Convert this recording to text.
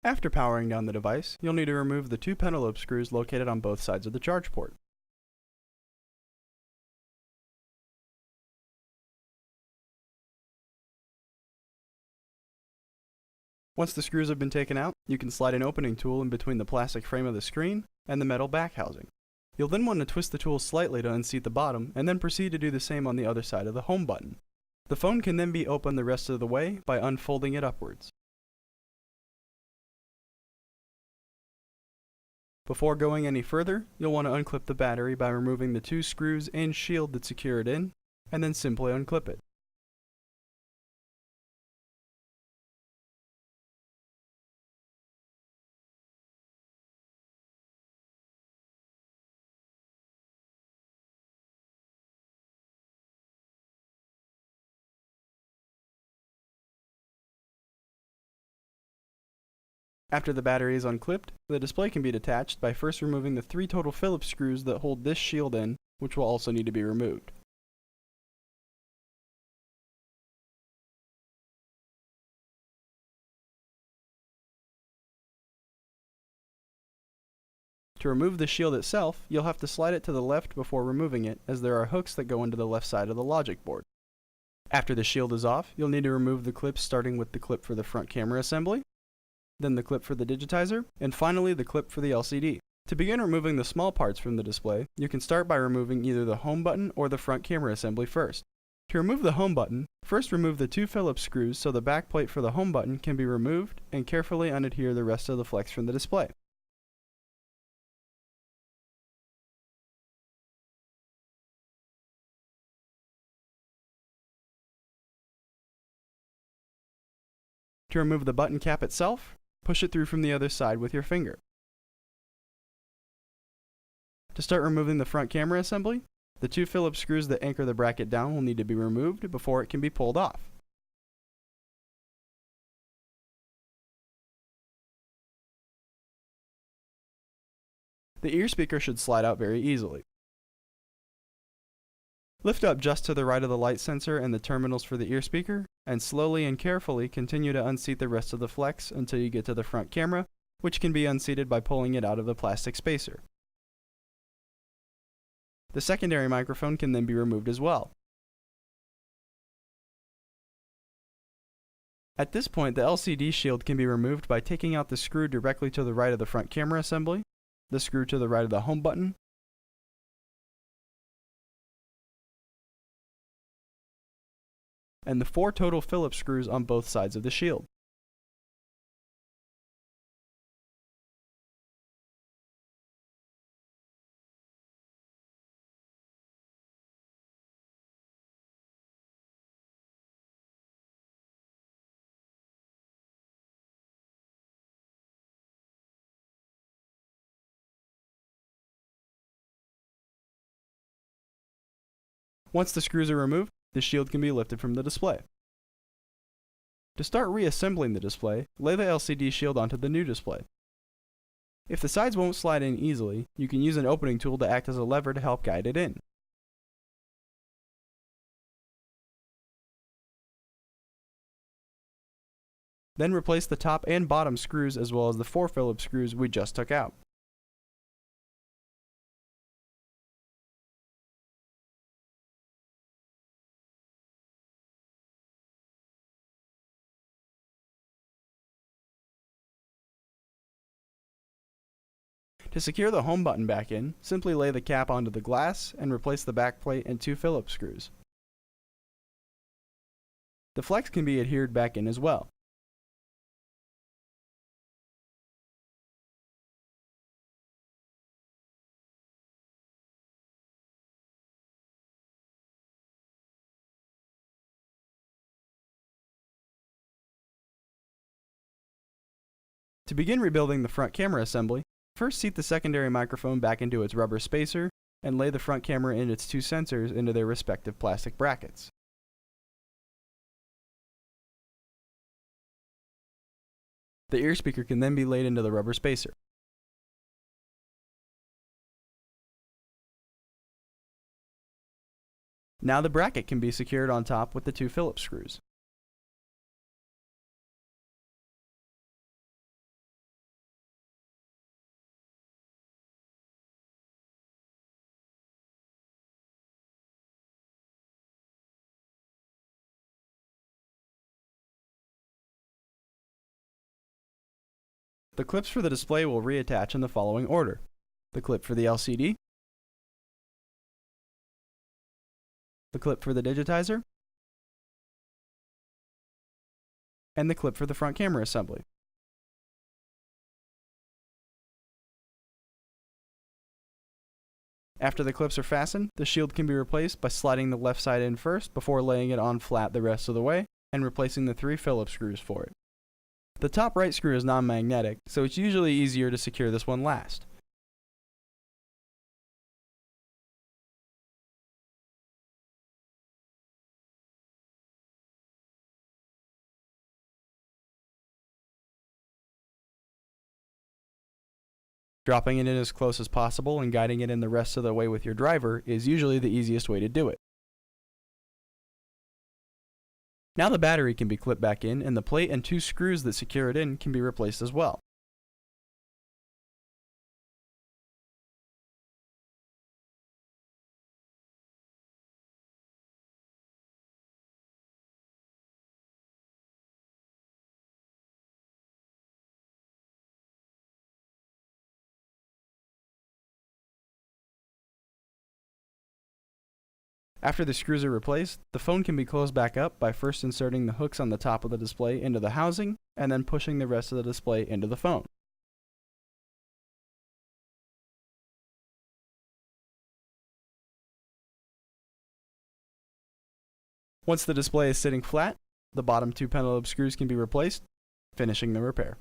After powering down the device, you'll need to remove the two pentalobe screws located on both sides of the charge port. Once the screws have been taken out, you can slide an opening tool in between the plastic frame of the screen and the metal back housing. You'll then want to twist the tool slightly to unseat the bottom, and then proceed to do the same on the other side of the home button. The phone can then be opened the rest of the way by unfolding it upwards. Before going any further, you'll want to unclip the battery by removing the two screws and shield that secure it in, and then simply unclip it. After the battery is unclipped, the display can be detached by first removing the 3 total Phillips screws that hold this shield in, which will also need to be removed. To remove the shield itself, you'll have to slide it to the left before removing it, as there are hooks that go into the left side of the logic board. After the shield is off, you'll need to remove the clips, starting with the clip for the front camera assembly, then the clip for the digitizer, and finally the clip for the LCD. To begin removing the small parts from the display, you can start by removing either the home button or the front camera assembly first. To remove the home button, first remove the 2 Phillips screws so the back plate for the home button can be removed, and carefully unadhere the rest of the flex from the display. To remove the button cap itself, push it through from the other side with your finger. To start removing the front camera assembly, the 2 Phillips screws that anchor the bracket down will need to be removed before it can be pulled off. The ear speaker should slide out very easily. Lift up just to the right of the light sensor and the terminals for the ear speaker, and slowly and carefully continue to unseat the rest of the flex until you get to the front camera, which can be unseated by pulling it out of the plastic spacer. The secondary microphone can then be removed as well. At this point, the LCD shield can be removed by taking out the screw directly to the right of the front camera assembly, the screw to the right of the home button, and the 4 total Phillips screws on both sides of the shield. Once the screws are removed, the shield can be lifted from the display. To start reassembling the display, lay the LCD shield onto the new display. If the sides won't slide in easily, you can use an opening tool to act as a lever to help guide it in. Then replace the top and bottom screws as well as the 4 Phillips screws we just took out. To secure the home button back in, simply lay the cap onto the glass and replace the back plate and 2 Phillips screws. The flex can be adhered back in as well. To begin rebuilding the front camera assembly, first seat the secondary microphone back into its rubber spacer and lay the front camera and its 2 sensors into their respective plastic brackets. The ear speaker can then be laid into the rubber spacer. Now the bracket can be secured on top with the 2 Phillips screws. The clips for the display will reattach in the following order: the clip for the LCD, the clip for the digitizer, and the clip for the front camera assembly. After the clips are fastened, the shield can be replaced by sliding the left side in first before laying it on flat the rest of the way and replacing the 3 Phillips screws for it. The top right screw is non-magnetic, so it's usually easier to secure this one last. Dropping it in as close as possible and guiding it in the rest of the way with your driver is usually the easiest way to do it. Now the battery can be clipped back in, and the plate and 2 screws that secure it in can be replaced as well. After the screws are replaced, the phone can be closed back up by first inserting the hooks on the top of the display into the housing and then pushing the rest of the display into the phone. Once the display is sitting flat, the bottom 2 pentalobe screws can be replaced, finishing the repair.